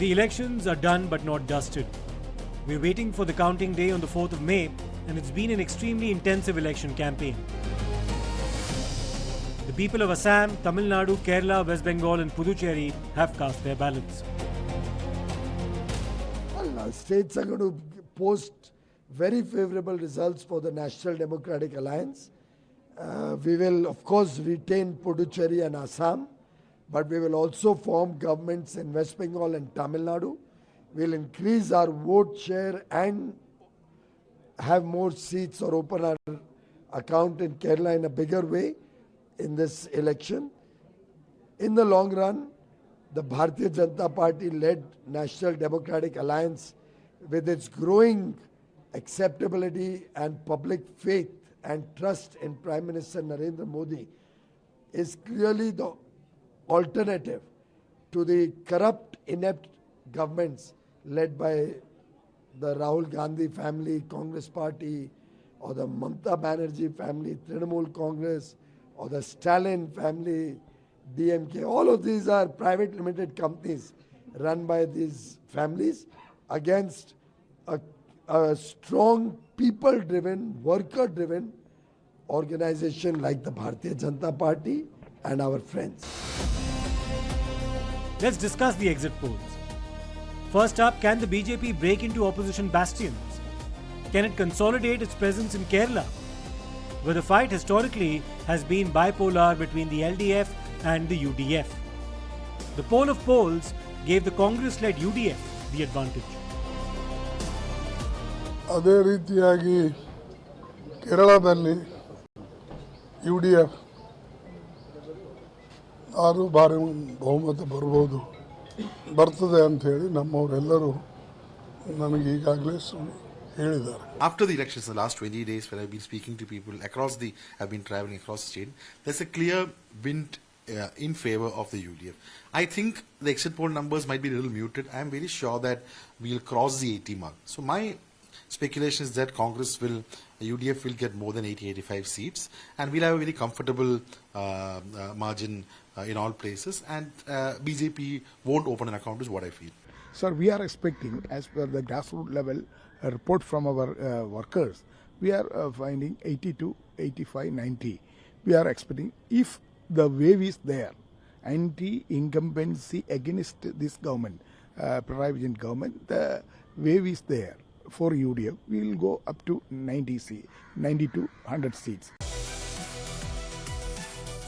The elections are done but not dusted. We're waiting for the counting day on the 4th of May, and it's been an extremely intensive election campaign. The people of Assam, Tamil Nadu, Kerala, West Bengal and Puducherry have cast their ballots. Well, states are going to post very favourable results for the National Democratic Alliance. We will, of course, retain Puducherry and Assam, but we will also form governments in West Bengal and Tamil Nadu. We will increase our vote share and have more seats or open our account in Kerala in a bigger way in this election. In the long run, the Bharatiya Janata Party-led National Democratic Alliance, with its growing acceptability and public faith and trust in Prime Minister Narendra Modi, is clearly the alternative to the corrupt, inept governments led by the Rahul Gandhi family, Congress Party, or the Mamata Banerjee family, Trinamool Congress, or the Stalin family, DMK. All of these are private limited companies run by these families against a strong, people-driven, worker-driven organization like the Bharatiya Janata Party and our friends. Let's discuss the exit polls. First up, can the BJP break into opposition bastions? Can it consolidate its presence in Kerala, where the fight historically has been bipolar between the LDF and the UDF? The poll of polls gave the Congress-led UDF the advantage. ಅದೇ ರೀತಿಯಾಗಿ ಕೇರಳದಲ್ಲಿ UDF ಆರು ಬಾರಿ ಬಹುಮತ ಬರ್ತದೆ ಅಂತ ಹೇಳಿ ನಮ್ಮವರೆಲ್ಲರೂ ನನಗೆ ಈಗಾಗಲೇ ಹೇಳಿದ್ದಾರೆ. After the elections, the last 20 days, where I've been speaking to people I've been traveling across the state, there's a clear wind in favor of the UDF. I think the exit poll numbers might be a little muted. I'm very sure that we'll cross the 80 mark. So my speculation is that UDF will get more than 80-85 seats, and we'll have a very comfortable margin in all places, and BJP won't open an account, is what I feel. Sir, we are expecting, as per the grassroots level, a report from our workers, we are finding 82, 85, 90. We are expecting, if the wave is there, anti-incumbency against this government, Pinarayi government, the wave is there for UDF, we will go up to 90 to 100 seats.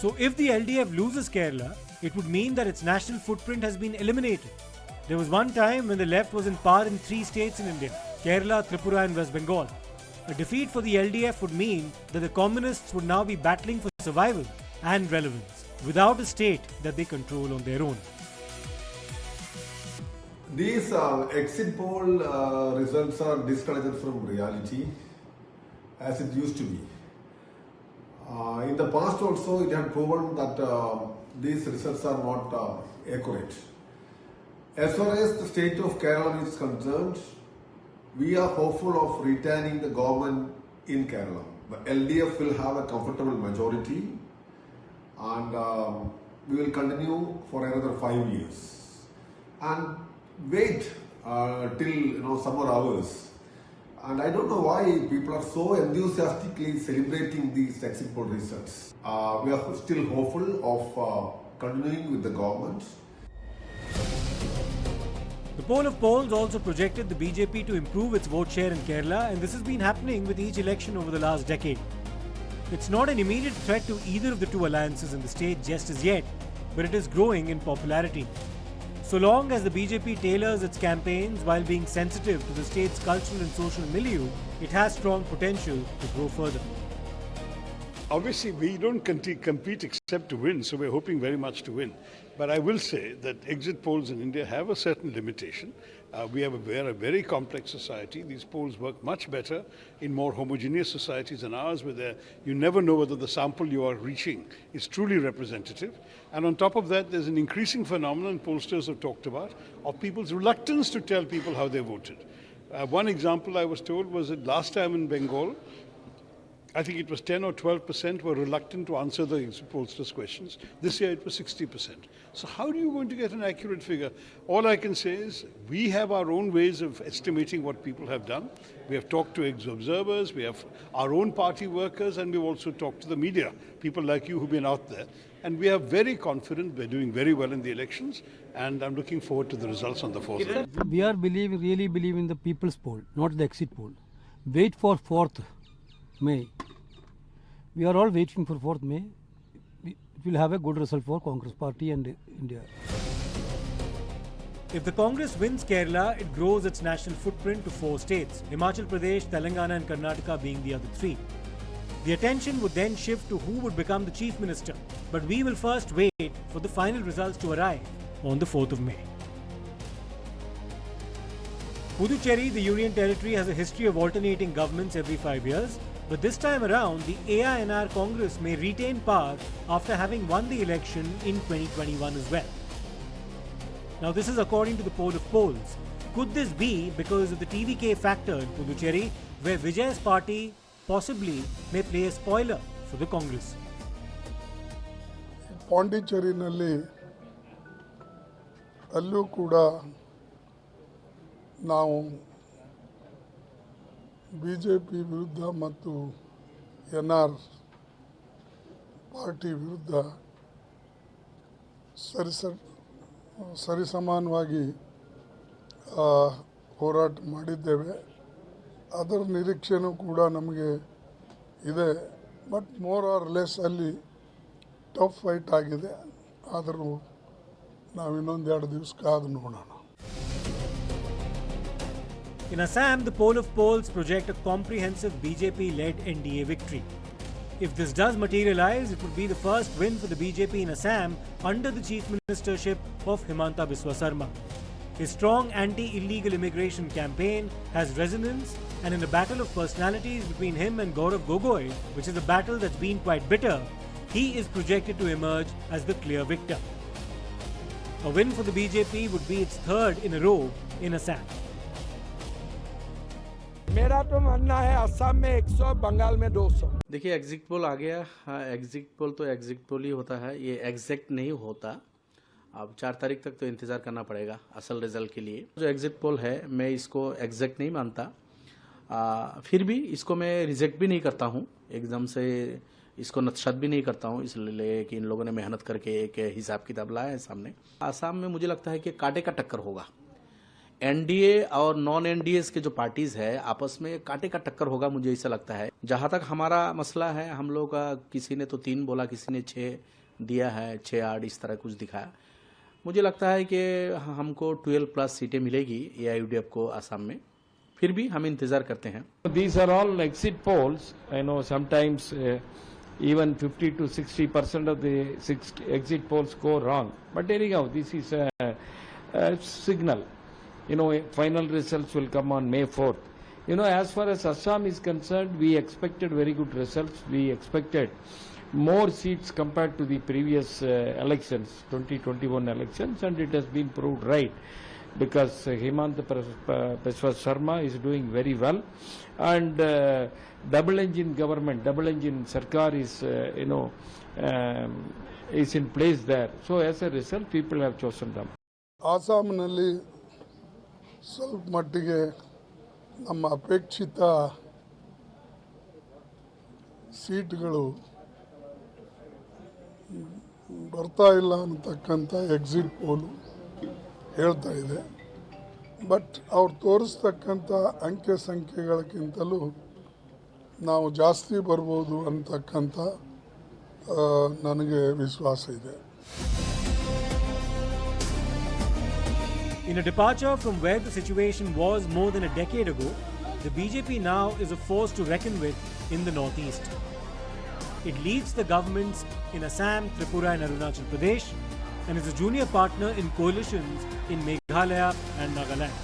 So if the LDF loses Kerala, it would mean that its national footprint has been eliminated. There was one time when the left was in power in 3 states in India: Kerala, Tripura and West Bengal. A defeat for the LDF would mean that the communists would now be battling for survival and relevance without a state that they control on their own. These exit poll results are disconnected from reality as it used to be. In the past also it had proven that these results are not accurate. As far as the state of Kerala is concerned, we are hopeful of retaining the government in Kerala. The LDF will have a comfortable majority, and we will continue for another 5 years and wait till summer hours. And I don't know why people are so enthusiastically celebrating these exit poll results. We are still hopeful of continuing with the government. The poll of polls also projected the BJP to improve its vote share in Kerala, and this has been happening with each election over the last decade. It's not an immediate threat to either of the two alliances in the state just as yet, but it is growing in popularity. So long as the BJP tailors its campaigns while being sensitive to the state's cultural and social milieu, it has strong potential to grow further. Obviously, we don't compete except to win, so we're hoping very much to win. But I will say that exit polls in India have a certain limitation. We are a very complex society. These polls work much better in more homogeneous societies than ours, where you never know whether the sample you are reaching is truly representative. And on top of that, there's an increasing phenomenon pollsters have talked about of people's reluctance to tell people how they voted. One example I was told was that last time in Bengal, I think it was 10 or 12% were reluctant to answer the exit pollsters' questions. This year it was 60%. So how are you going to get an accurate figure? All I can say is we have our own ways of estimating what people have done. We have talked to observers, we have our own party workers, and we've also talked to the media, people like you who've been out there. And we are very confident we're doing very well in the elections, and I'm looking forward to the results on the 4th. We are really believe in the people's poll, not the exit poll. Wait for 4th May. We are all waiting for 4th May. It will have a good result for Congress Party and India. If the Congress wins Kerala, it grows its national footprint to 4 states, Himachal Pradesh, Telangana and Karnataka being the other 3. The attention would then shift to who would become the Chief Minister. But we will first wait for the final results to arrive on the 4th of May. Puducherry, the Union Territory, has a history of alternating governments every 5 years. But this time around, the AINR Congress may retain power after having won the election in 2021 as well. Now, this is according to the poll of polls. Could this be because of the TVK factor in Puducherry, where Vijay's party possibly may play a spoiler for the Congress? ಪಾಂಡಿಚೇರಿನಲ್ಲಿ ಅಲ್ಲೂ ಕೂಡ ನಾವು BJP ವಿರುದ್ಧ ಮತ್ತು NR party ವಿರುದ್ಧ ಸರಿಸಮಾನವಾಗಿ ಹೋರಾಟ ಮಾಡಿದ್ದೇವೆ. ಅದರ ನಿರೀಕ್ಷೆನೂ ಕೂಡ ನಮಗೆ ಇದೆ. ಬಟ್ ಮೋರ್ ಆರ್ ಲೆಸ್ ಅಲ್ಲಿ ಟಫ್ ಫೈಟ್ ಆಗಿದೆ. ಆದರೂ ನಾವು ಇನ್ನೊಂದು 2 ದಿವಸ ಕಾದು ನೋಡೋಣ. In Assam, the poll of polls project a comprehensive BJP-led NDA victory. If this does materialize, it would be the first win for the BJP in Assam under the chief ministership of Himanta Biswa Sarma. His strong anti-illegal immigration campaign has resonance, and in a battle of personalities between him and Gaurav Gogoi, which is a battle that's been quite bitter, he is projected to emerge as the clear victor. A win for the BJP would be its 3rd in a row in Assam. मेरा तो मानना है असम में 100, बंगाल में 200। देखिए exit poll आ गया। हाँ, exit poll तो एग्जिट पोल ही होता है, ये एग्जैक्ट नहीं होता। अब 4 तारीख तक तो इंतज़ार करना पड़ेगा असल रिजल्ट के लिए। जो एग्जिट पोल है मैं इसको एग्जैक्ट नहीं मानता, फिर भी इसको मैं रिजेक्ट भी नहीं करता हूँ, एकदम से इसको नतशत भी नहीं करता हूँ, इसलिए कि इन लोगों ने मेहनत करके एक हिसाब किताब लाया है सामने। आसाम में मुझे लगता है कि कांटे का टक्कर होगा। एनडीए और नॉन एनडीए के जो पार्टीज है आपस में कांटे का टक्कर होगा, मुझे ऐसा लगता है। जहां तक हमारा मसला है, हम लोग का किसी ने तो 3 बोला, किसी ने 6 दिया है, 6-8 इस तरह कुछ दिखाया। मुझे लगता है कि हमको 12+ सीटें मिलेगी AIUDF को आसाम में, फिर भी हम इंतजार करते हैं। These are all exit polls. I know sometimes even 50 to 60% of the exit polls go wrong. But anyhow, this is a signal. Final results will come on May 4th. As far as Assam is concerned, we expected very good results. We expected more seats compared to the previous elections, 2021 elections, and it has been proved right because Himanta Biswa Sarma is doing very well, and double engine government, double engine Sarkar is, is in place there. So as a result, people have chosen them. ಆಸಾಮ್ನಲ್ಲಿ ಸ್ವಲ್ಪ ಮಟ್ಟಿಗೆ ನಮ್ಮ ಅಪೇಕ್ಷಿತ ಸೀಟ್ಗಳು ಬರ್ತಾ ಇಲ್ಲ ಅನ್ನತಕ್ಕಂಥ exit ಪೋಲು ಹೇಳ್ತಾ ಇದೆ. But ಅವ್ರು ತೋರಿಸ್ತಕ್ಕಂಥ ಅಂಕೆ ಸಂಖ್ಯೆಗಳಕ್ಕಿಂತಲೂ ನಾವು ಜಾಸ್ತಿ ಬರ್ಬೋದು ಅಂತಕ್ಕಂಥ ನನಗೆ ವಿಶ್ವಾಸ ಇದೆ. In a departure from where the situation was more than a decade ago, the BJP now is a force to reckon with in the Northeast. It leads the governments in Assam, Tripura and Arunachal Pradesh, and is a junior partner in coalitions in Meghalaya and Nagaland.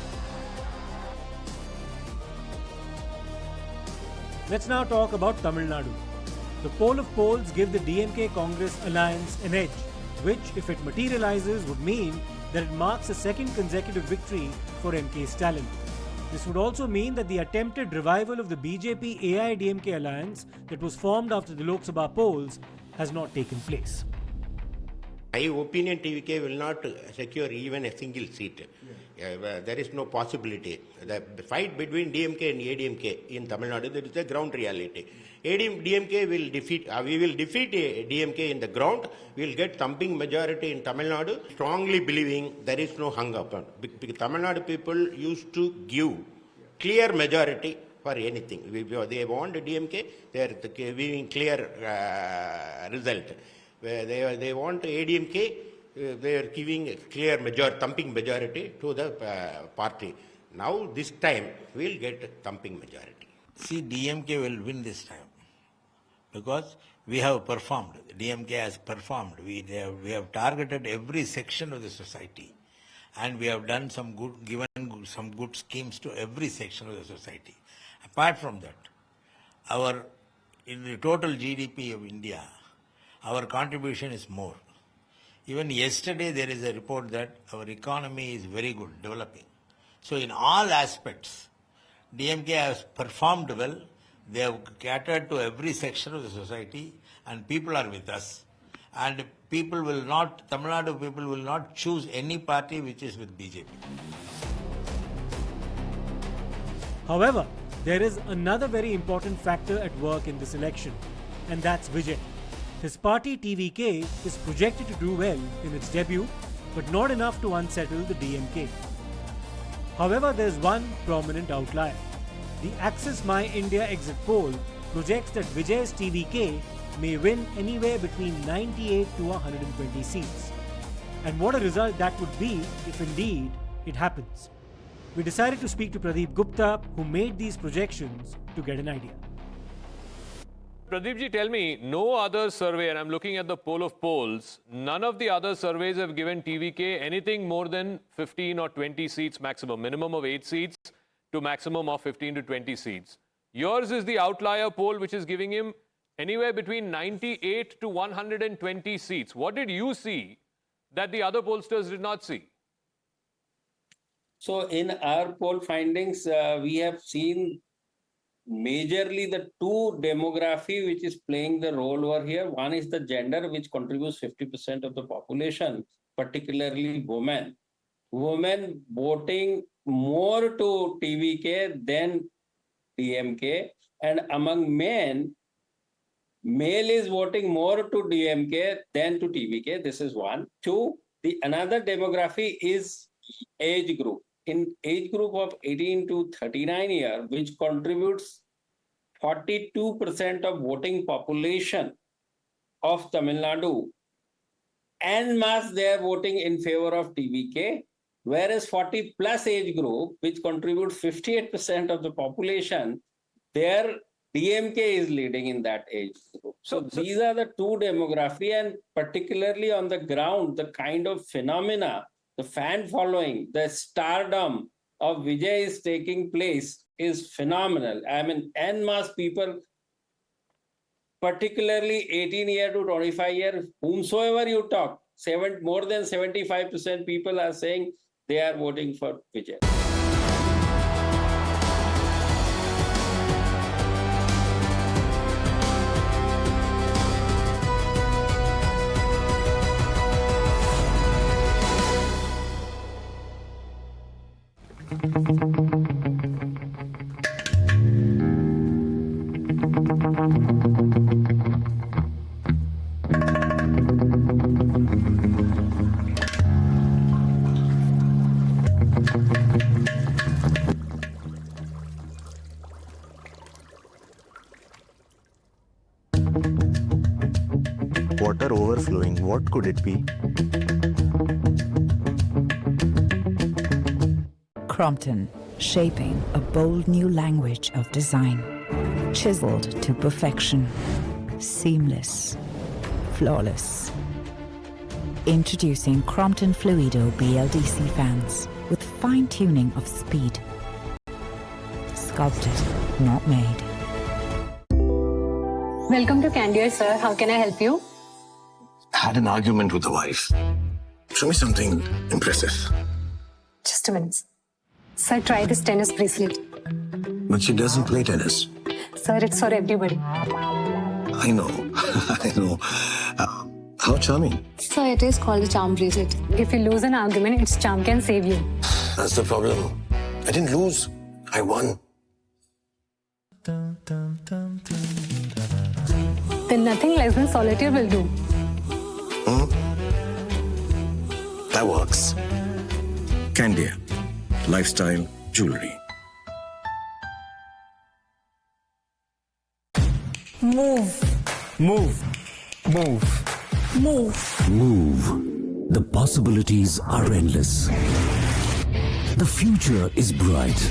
Let's now talk about Tamil Nadu. The poll of polls give the DMK-Congress alliance an edge, which, if it materializes, would mean that it marks a 2nd consecutive victory for MK Stalin. This would also mean that the attempted revival of the BJP-AIDMK alliance that was formed after the Lok Sabha polls has not taken place. My opinion, TVK will not secure even a single seat. There is no possibility. The fight between DMK and ADMK in Tamil Nadu, that is the ground reality. DMK will defeat, we will defeat DMK in the ground. We will get thumping majority in Tamil Nadu. Strongly believing there is no hung up. Tamil Nadu people used to give clear majority for anything. They want DMK, they are giving clear result. They want ADMK, they are giving a clear thumping majority to the party. Now this time we will get thumping majority. See, DMK will win this time because we have performed. DMK has performed. We have targeted every section of the society, and we have done some good, given some good schemes to every section of the society. Apart from that, in the total GDP of India, our contribution is more. Even yesterday there is a report that our economy is very good, developing. So in all aspects, DMK has performed well. They have catered to every section of the society, and people are with us. And Tamil Nadu people will not choose any party which is with BJP. However, there is another very important factor at work in this election, and that's Vijay. His party TVK is projected to do well in its debut, but not enough to unsettle the DMK. However, there's one prominent outlier. The Axis My India exit poll projects that Vijay's TVK may win anywhere between 98 to 120 seats. And what a result that would be if indeed it happens. We decided to speak to Pradeep Gupta, who made these projections, to get an idea. Pradeep ji, tell me, no other survey, and I'm looking at the poll of polls, none of the other surveys have given TVK anything more than 15 or 20 seats maximum, minimum of 8 seats to maximum of 15 to 20 seats. Yours is the outlier poll which is giving him anywhere between 98 to 120 seats. What did you see that the other pollsters did not see? So in our poll findings, we have seen majorly the two demography which is playing the role over here. One is the gender, which contributes 50% of the population, particularly women. Women voting more to TVK than DMK, and among men, male is voting more to DMK than to TVK. This is one. Two, another demography is age group. In age group of 18 to 39 years, which contributes 42% of voting population of Tamil Nadu, en masse they are voting in favor of TVK, whereas 40 plus age group, which contributes 58% of the population, their DMK is leading in that age group. So these are the two demography, and particularly on the ground, the kind of phenomena, the fan following, the stardom of Vijay is taking place is phenomenal. I mean, en masse people, particularly 18 year to 25 years, whomsoever you talk, more than 75% people are saying they are voting for Vijay. Water overflowing, what could it be? Crompton, shaping a bold new language of design. Chiseled to perfection. Seamless. Flawless. Introducing Crompton Fluido BLDC fans with fine-tuning of speed. Sculpted, not made. Welcome to Candia, sir. How can I help you? Had an argument with the wife. Show me something impressive. Just a minute. Sir, try this tennis bracelet. But she doesn't play tennis. Sir, it's for everybody. I know. I know. How charming. Sir, it is called a charm bracelet. If you lose an argument, its charm can save you. That's the problem. I didn't lose. I won. Then nothing less than solitaire will do. That works. Candia. Lifestyle jewelry. Move. Move. Move. Move. Move. The possibilities are endless. The future is bright.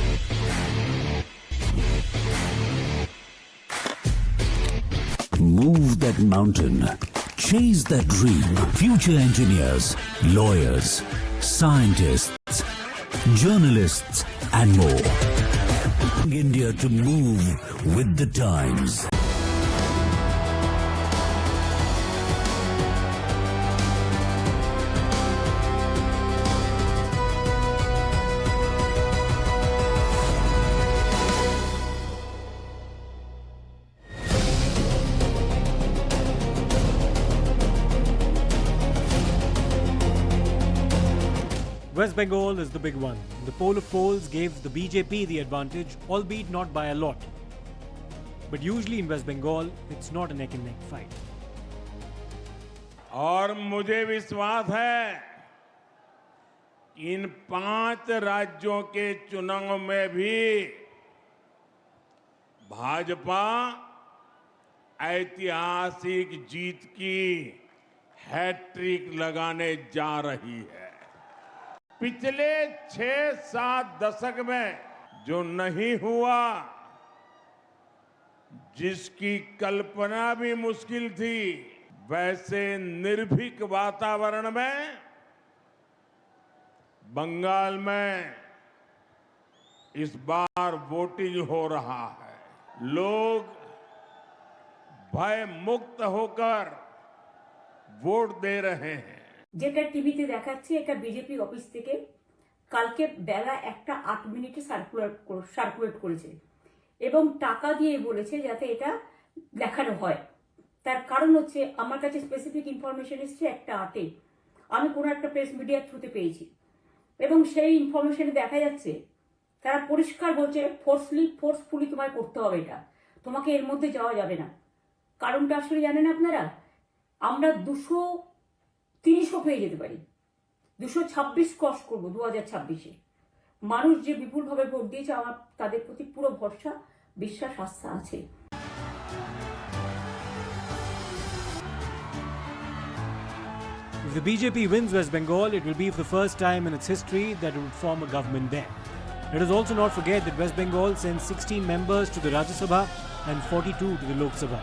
Move that mountain. Chase that dream. Future engineers, lawyers, scientists, journalists, and more. India to move with the times. West Bengal is the big one. The poll of polls gave the BJP the advantage, albeit not by a lot. But usually in West Bengal, it's not a neck-and-neck fight. और मुझे विश्वास है इन 5 राज्यों के चुनाव में भी भाजपा ऐतिहासिक जीत की हैट्रिक लगाने जा रही है। पिछले 6-7 दशक में जो नहीं हुआ, जिसकी कल्पना भी मुश्किल थी, वैसे निर्भीक वातावरण में बंगाल में इस बार वोटिंग हो रहा है। लोग भय मुक्त होकर वोट दे रहे हैं। যেটা টিভিতে দেখাচ্ছে এটা বিজেপি অফিস থেকে কালকে বেলা 1:08 সার্কুলেট করেছে এবং টাকা দিয়ে বলেছে যাতে এটা দেখানো হয়। তার কারণ হচ্ছে আমার কাছে স্পেসিফিক ইনফরমেশন এসেছে 1:08 আমি কোনো একটা প্রেস মিডিয়ার থ্রুতে পেয়েছি এবং সেই ইনফরমেশনে দেখা যাচ্ছে তারা পরিষ্কার বলছে ফোর্সফুলি তোমায় করতে হবে, এটা তোমাকে এর মধ্যে যাওয়া যাবে না। কারণটা আসলে জানেন আপনারা, আমরা 200-300 পেয়ে যেতে পারি, 226 ক্রস করবো 2026-এ। মানুষ যে বিপুলভাবে ভোট দিয়েছে, আমার তাদের প্রতি পুরো ভরসা, বিশ্বাস, আস্থা আছে। If the BJP wins West Bengal, it will be for the first time in its history that it would form a government there. Let us also not forget that West Bengal sends 16 members to the Rajya Sabha and 42 to the Lok Sabha.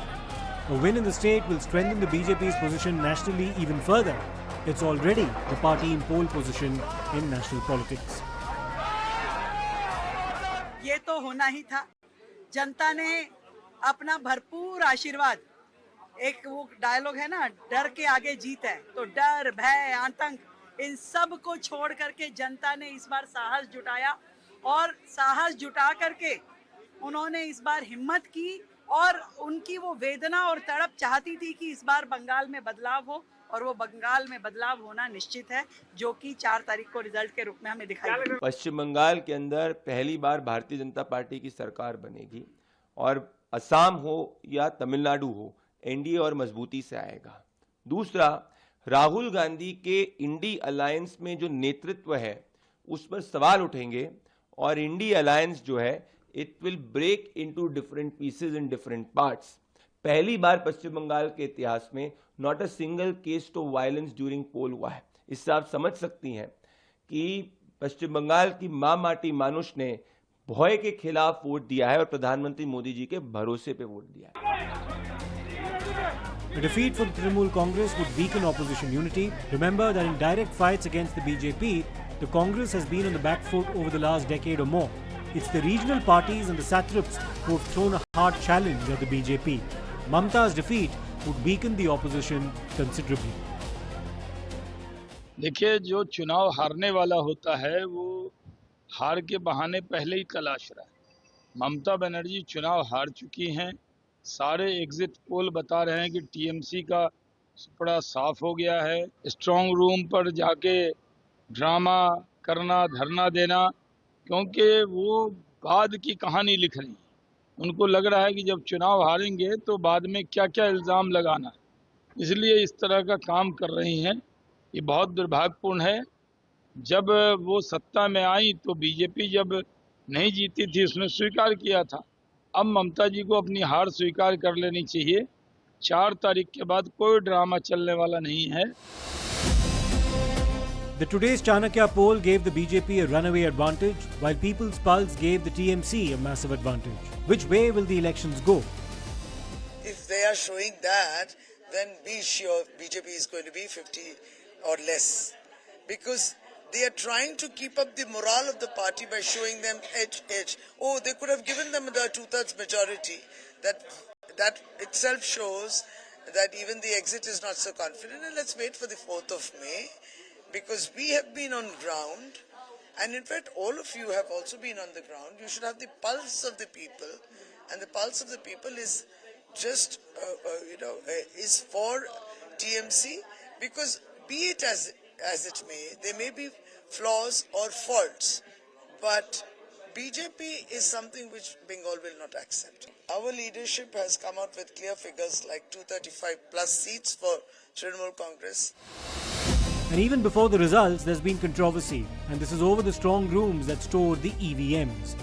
A win in the state will strengthen the BJP's position nationally even further. It's already the party in pole position in national politics. ये तो होना ही था। जनता ने अपना भरपूर आशीर्वाद, एक वो डायलॉग है ना, डर के आगे जीत है, तो डर, भय, आतंक, इन सब को छोड़ करके जनता ने इस बार साहस जुटाया और साहस जुटा करके उन्होंने इस बार हिम्मत की और उनकी वो वेदना और तड़प चाहती थी कि इस बार बंगाल में बदलाव हो और वो बंगाल में बदलाव होना निश्चित है, जो कि 4 तारीख को रिजल्ट के रूप में हमें दिखाई देगा। पश्चिम बंगाल के अंदर पहली बार भारतीय जनता पार्टी की सरकार बनेगी और असम हो या तमिलनाडु हो, एनडीए और मजबूती से आएगा। दूसरा, राहुल गांधी के इंडी अलायंस में जो नेतृत्व है उस पर सवाल उठेंगे और इंडी अलायंस जो है it will break into different pieces in different parts. पहली बार पश्चिम बंगाल के इतिहास में not a single case of violence during poll हुआ है। इससे आप समझ सकती हैं कि पश्चिम बंगाल की मां माटी मानुष ने भय के खिलाफ वोट दिया है और प्रधानमंत्री मोदी जी के भरोसे पे वोट दिया है। A defeat for the Trinamool Congress would weaken opposition unity. Remember that in direct fights against the BJP, the Congress has been on the back foot over the last decade or more. It's the regional parties and the satraps who have thrown a hard challenge at the BJP. Mamta's defeat would weaken the opposition considerably. देखिए, जो चुनाव हारने वाला होता है वो हार के बहाने पहले ही तलाश रहा है। ममता बनर्जी चुनाव हार चुकी हैं। सारे एग्जिट पोल बता रहे हैं कि टीएमसी का सुपड़ा साफ हो गया है। स्ट्रांग रूम पर जाके ड्रामा करना, धरना देना, क्योंकि वो बाद की कहानी लिख रही हैं। उनको लग रहा है कि जब चुनाव हारेंगे तो बाद में क्या क्या इल्ज़ाम लगाना, इसलिए इस तरह का काम कर रही हैं। ये बहुत दुर्भाग्यपूर्ण है। जब वो सत्ता में आई तो बीजेपी जब नहीं जीती थी उसने स्वीकार किया था। अब ममता जी को अपनी हार स्वीकार कर लेनी चाहिए। 4 तारीख के बाद कोई ड्रामा चलने वाला नहीं है। The today's Chanakya poll gave the BJP a runaway advantage, while People's Pulse gave the TMC a massive advantage. Which way will the elections go? If they are showing that, then be sure BJP is going to be 50 or less. Because they are trying to keep up the morale of the party by showing them edge. Oh, they could have given them the 2/3 majority. That itself shows that even the exit is not so confident. And let's wait for the 4th of May. Because we have been on ground, and in fact all of you have also been on the ground. You should have the pulse of the people, and the pulse of the people is just is for TMC, because be it as it may, there may be flaws or faults, but BJP is something which Bengal will not accept. Our leadership has come out with clear figures like 235 plus seats for Trinamool Congress. And even before the results, there's been controversy, and this is over the strong rooms that store the EVMs.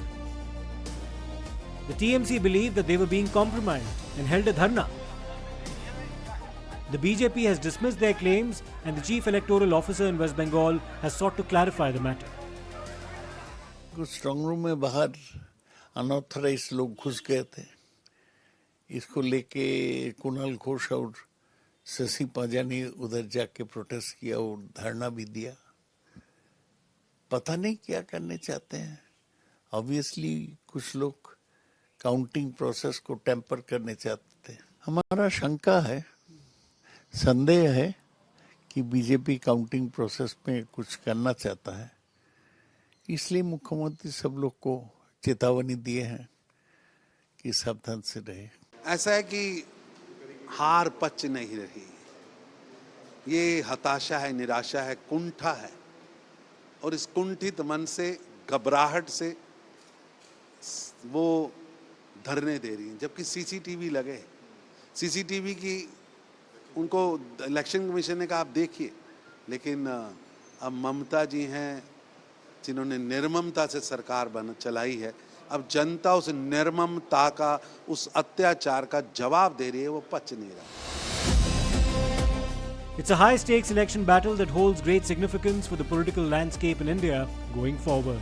The TMC believed that they were being compromised and held a dharna. The BJP has dismissed their claims, and the Chief Electoral Officer in West Bengal has sought to clarify the matter. कुछ strong room में बाहर unauthorised लोग घुस गए थे। इसको लेके कुणाल घोष और शशि पाजानी उधर जाके प्रोटेस्ट किया और धरना भी दिया। पता नहीं क्या करने चाहते हैं। ऑब्वियसली कुछ लोग काउंटिंग प्रोसेस को टेम्पर करने चाहते थे। हमारा शंका है, संदेह है कि बीजेपी काउंटिंग प्रोसेस में कुछ करना चाहता है। इसलिए मुख्यमंत्री सब लोग को चेतावनी दिए हैं कि सावधान से रहे। ऐसा है कि हार पच नहीं रही, ये हताशा है, निराशा है, कुंठा है, और इस कुंठित मन से, घबराहट से वो धरने दे रही हैं। जबकि सीसीटीवी लगे, सीसीटीवी की उनको इलेक्शन कमीशन ने कहा आप देखिए, लेकिन अब ममता जी हैं जिन्होंने निर्ममता से सरकार चलाई है। अब जनता उस निर्ममता का, उस अत्याचार का जवाब दे रही है, वो पच नहीं रहा। It's a high stakes election battle that holds great significance for the political landscape in India going forward.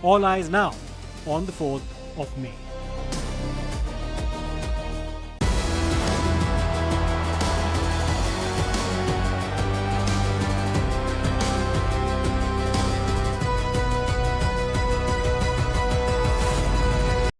All eyes now on the 4th of May.